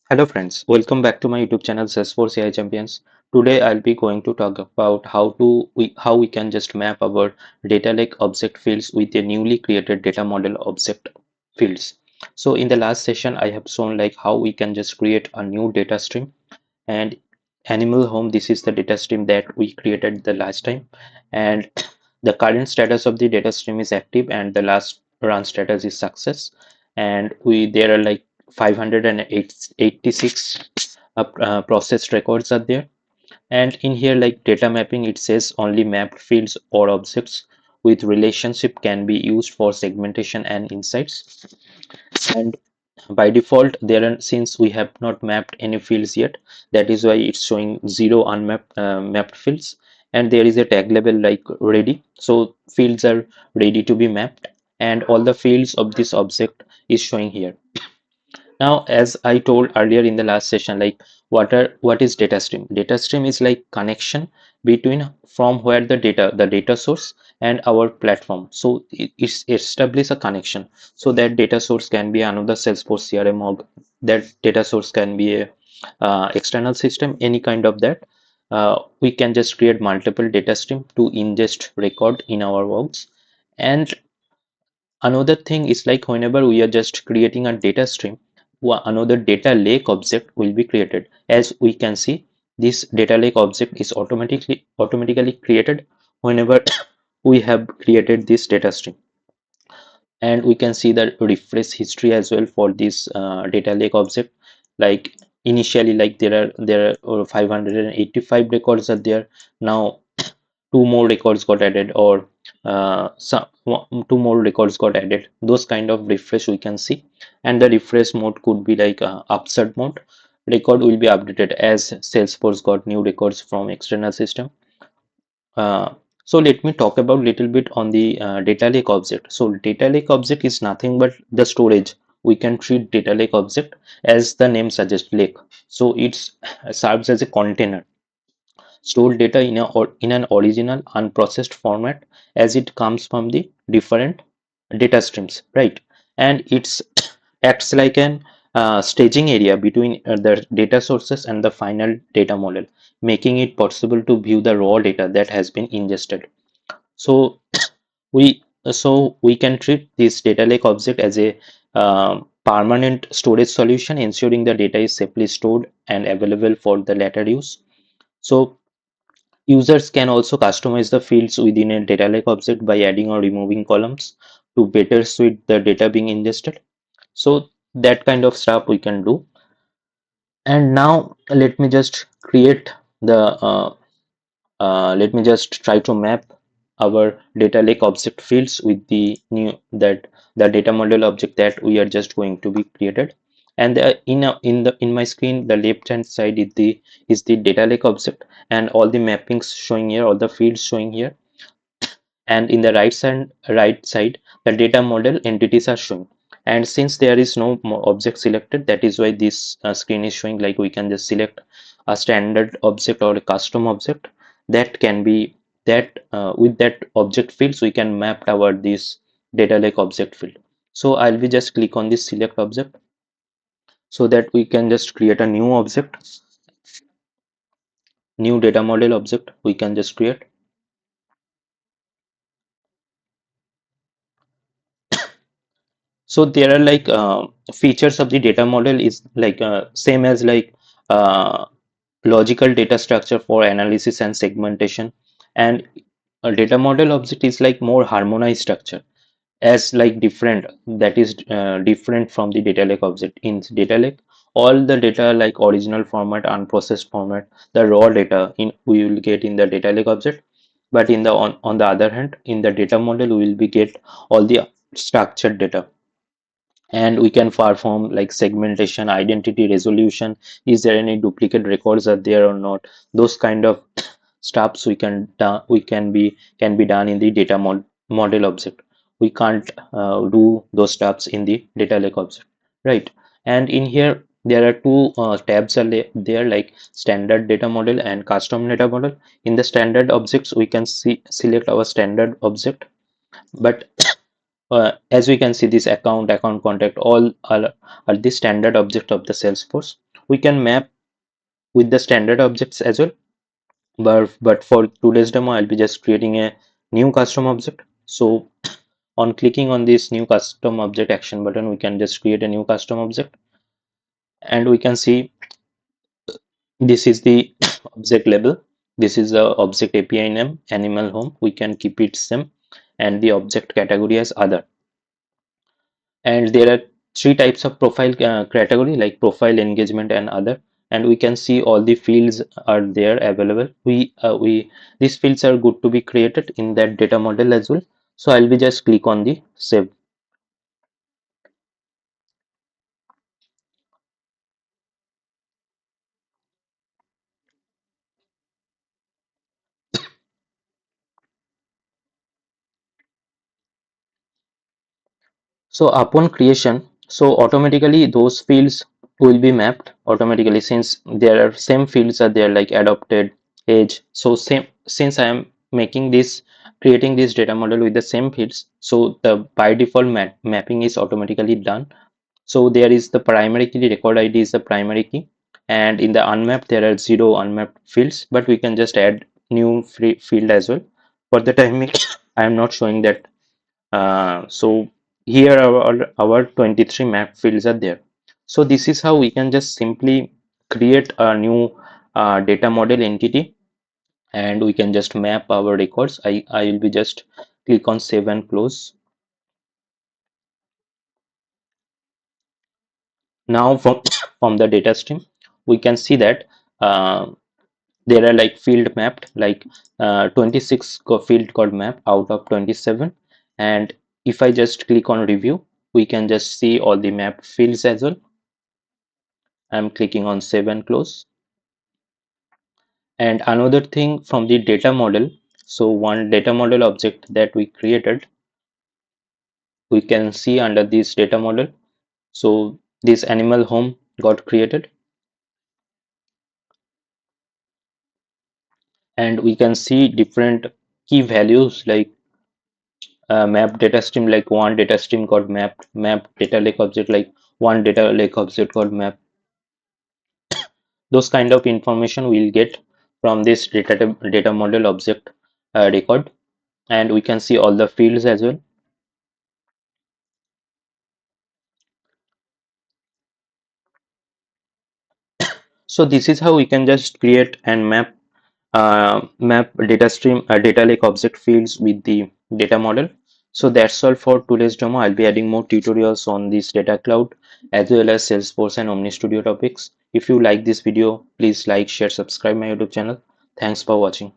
Hello friends, welcome back to my YouTube channel Salesforce AI Champions. Today I'll be going to talk about how we can just map our data lake object fields with a newly created data model object fields. So in the last session I have shown like how we can just create a new data stream, and animal home, this is the data stream that we created the last time, and the current status of the data stream is active and the last run status is success. And we there are like 586 processed records are there. And in here, like data mapping, it says only mapped fields or objects with relationship can be used for segmentation and insights. And by default there are, since we have not mapped any fields yet, that is why it's showing zero unmapped mapped fields. And there is a tag label like ready, so fields are ready to be mapped, and all the fields of this object is showing here. Now, as I told earlier in the last session, like what is data stream? Data stream is like connection between from where the data source and our platform. So it's establish a connection so that data source can be another Salesforce CRM, or that data source can be a external system, any kind of that. We can just create multiple data stream to ingest record in our works. And another thing is like whenever we are just creating a data stream, another data lake object will be created. As we can see, this data lake object is automatically created whenever we have created this data stream. And we can see the refresh history as well for this data lake object. Like initially, like there are 585 records are there. Now two more records got added, or two more records got added. Those kind of refresh we can see. And the refresh mode could be like upsert mode. Record will be updated as Salesforce got new records from external system. uh, so let me talk about little bit on the data lake object. So data lake object is nothing but the storage. We can treat data lake object as the name suggests, lake. So it's serves as a container, store data in an original unprocessed format as it comes from the different data streams, right? And it's acts like an staging area between the data sources and the final data model, making it possible to view the raw data that has been ingested. So we can treat this data lake object as a permanent storage solution, ensuring the data is safely stored and available for the later use. So users can also customize the fields within a data lake object by adding or removing columns to better suit the data being ingested. So that kind of stuff we can do. And now let me just create the let me just try to map our data lake object fields with the new that the data model object that we are just going to be created. And in my screen, the left hand side is the data lake object, and all the mappings showing here, all the fields showing here. And in the right side the data model entities are showing. And since there is no more object selected, that is why this screen is showing. Like we can just select a standard object or a custom object that can be that with that object fields we can map our this data lake object field. So I'll be just click on this select object so that we can just create a new object, new data model object we can just create. So there are like features of the data model is like same as like uh, logical data structure for analysis and segmentation. And a data model object is like more harmonized structure, as like different, that is different from the data lake object. In data lake, all the data like original format, unprocessed format, the raw data in we will get in the data lake object. But in the on the other hand, in the data model we will be get all the structured data. And we can perform like segmentation, identity resolution, is there any duplicate records are there or not. Those kind of stuffs can be done in the model object. We can't do those stuffs in the data lake object, right? And in here there are two tabs are there, like standard data model and custom data model. In the standard objects we can select our standard object, but As we can see, this account contact all are the standard object of the Salesforce. We can map with the standard objects as well, but for today's demo I'll be just creating a new custom object. So on clicking on this new custom object action button, we can just create a new custom object, and we can see this is the object label. This is the object API name, animal home. We can keep it same, and the object category as other. And there are three types of profile category, like profile, engagement, and other. And we can see all the fields are there available. We these fields are good to be created in that data model as well. So I'll be just click on the save. So upon creation, so automatically those fields will be mapped automatically, since there are same fields are there, like adopted, age. So same, since I am making this, creating this data model with the same fields, so the by default mapping is automatically done. So there is the primary key, the record ID is the primary key, and in the unmapped there are zero unmapped fields, but we can just add new free field as well. For the timing, I am not showing that. So here our 23 map fields are there. So this is how we can just simply create a new data model entity, and we can just map our records. I will be just click on save and close. Now from from the data stream, we can see that uh, there are like field mapped, like 26 field got mapped out of 27. And if I just click on review, we can just see all the mapped fields as well. I'm clicking on save and close. And another thing from the data model, so one data model object that we created, we can see under this data model. So this animal home got created, and we can see different key values, like map data stream, like one data stream got mapped, map data lake object, like one data lake object got mapped. Those kind of information we'll get from this data model object record. And we can see all the fields as well. So this is how we can just create and map data stream data lake object fields with the data model. So that's all for today's demo. I'll be adding more tutorials on this data cloud as well as Salesforce and Omni Studio topics. If you like this video, please like, share, subscribe my YouTube channel. Thanks for watching.